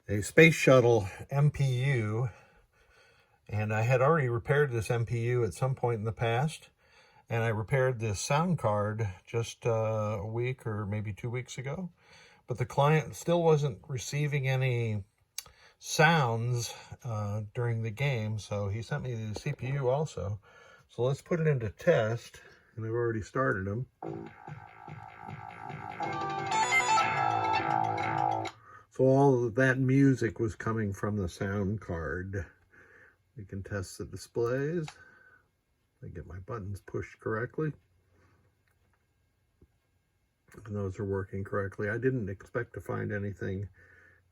a space shuttle MPU, and I had already repaired this MPU at some point in the past, and I repaired this sound card just a week or maybe 2 weeks ago, but the client still wasn't receiving any sounds during the game, so he sent me the CPU also. So let's put it into test, and I've already started them. So all of that music was coming from the sound card. We can test the displays. I get my buttons pushed correctly. And those are working correctly. I didn't expect to find anything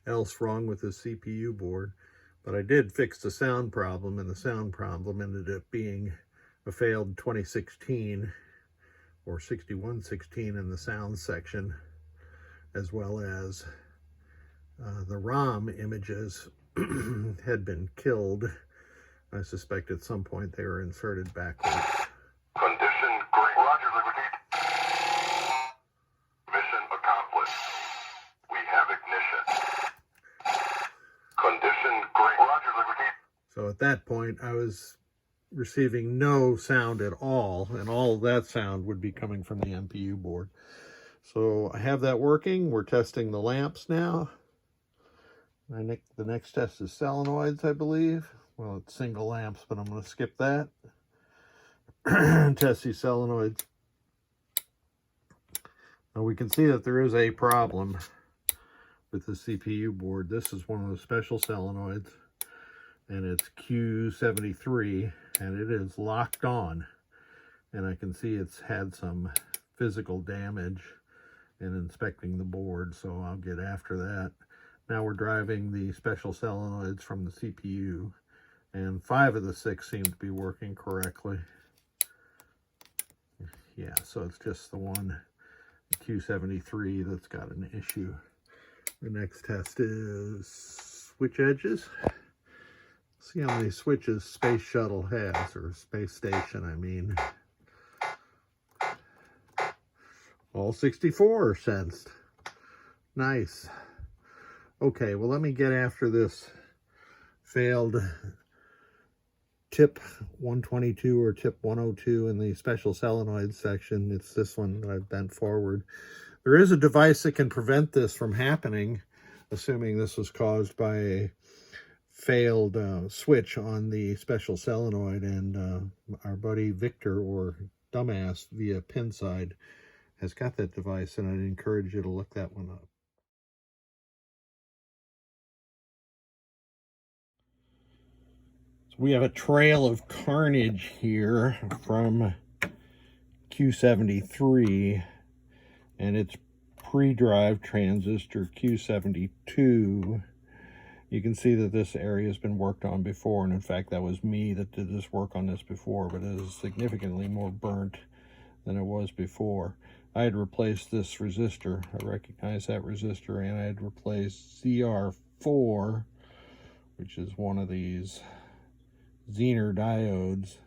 else wrong with the CPU board, but I did fix the sound problem, and the sound problem ended up being a failed 2016 or 6116 in the sound section, as well as the ROM images had been killed. I suspect at some point they were inserted backwards. Condition great. Roger, Liberty. Mission accomplished. We have ignition. Condition great. Roger, Liberty. So at that point, I was receiving no sound at all, and all of that sound would be coming from the MPU board. So I have that working. We're testing the lamps now. The next test is solenoids, I believe. Well, it's single lamps, but I'm going to skip that. Test these solenoids. Now we can see that there is a problem with the CPU board. This is one of the special solenoids, and it's Q73, and it is locked on. And I can see it's had some physical damage in inspecting the board, so I'll get after that. Now we're driving the special solenoids from the CPU, and 5 of the 6 seem to be working correctly. Yeah, so it's just the one, the Q73, that's got an issue. The next test is switch edges. See how many switches Space Shuttle has, or Space Station, I mean. All 64 are sensed. Nice. Okay, well, let me get after this failed tip 122 or tip 102 in the special solenoid section. It's this one that I've bent forward. There is a device that can prevent this from happening, assuming this was caused by a failed switch on the special solenoid, and our buddy Victor, or Dumbass via Pinside, has got that device, and I'd encourage you to look that one up. We have a trail of carnage here from Q73 and its pre-drive transistor Q72. You can see that this area has been worked on before, and in fact that was me that did this work on this before, but it is significantly more burnt than it was before. I had replaced this resistor. I recognize that resistor, and I had replaced ZR4, which is one of these Zener diodes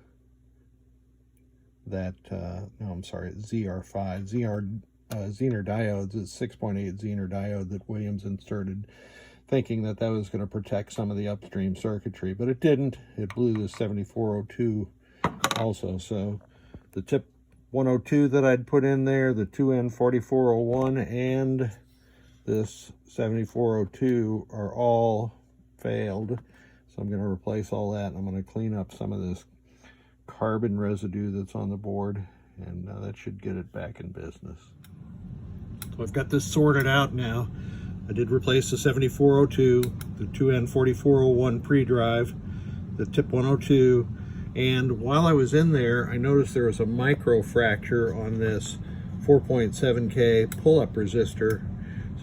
that, no, I'm sorry, ZR5. Zener diodes is 6.8 Zener diode that Williams inserted, thinking that that was going to protect some of the upstream circuitry, but it didn't. It blew the 7402 also. So the tip 102 that I'd put in there, the 2N4401, and this 7402 are all failed. So I'm going to replace all that, and I'm going to clean up some of this carbon residue that's on the board, and that should get it back in business. So I've got this sorted out now. I did replace the 7402, the 2N4401 pre-drive, the tip 102, and while I was in there, I noticed there was a micro fracture on this 4.7K pull-up resistor.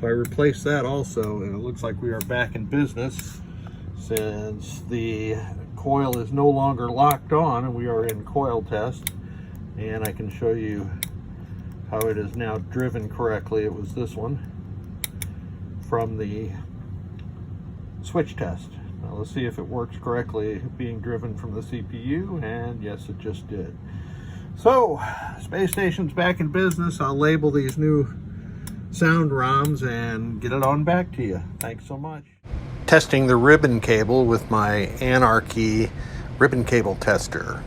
So I replaced that also, and it looks like we are back in business, since the coil is no longer locked on, and we are in coil test, and I can show you how it is now driven correctly. It was this one from the switch test. Now let's see if it works correctly being driven from the CPU, and yes, it just did. So space station's back in business. I'll label these new sound ROMs and get it on back to you. Thanks so much. testing the ribbon cable with my Anarchy ribbon cable tester.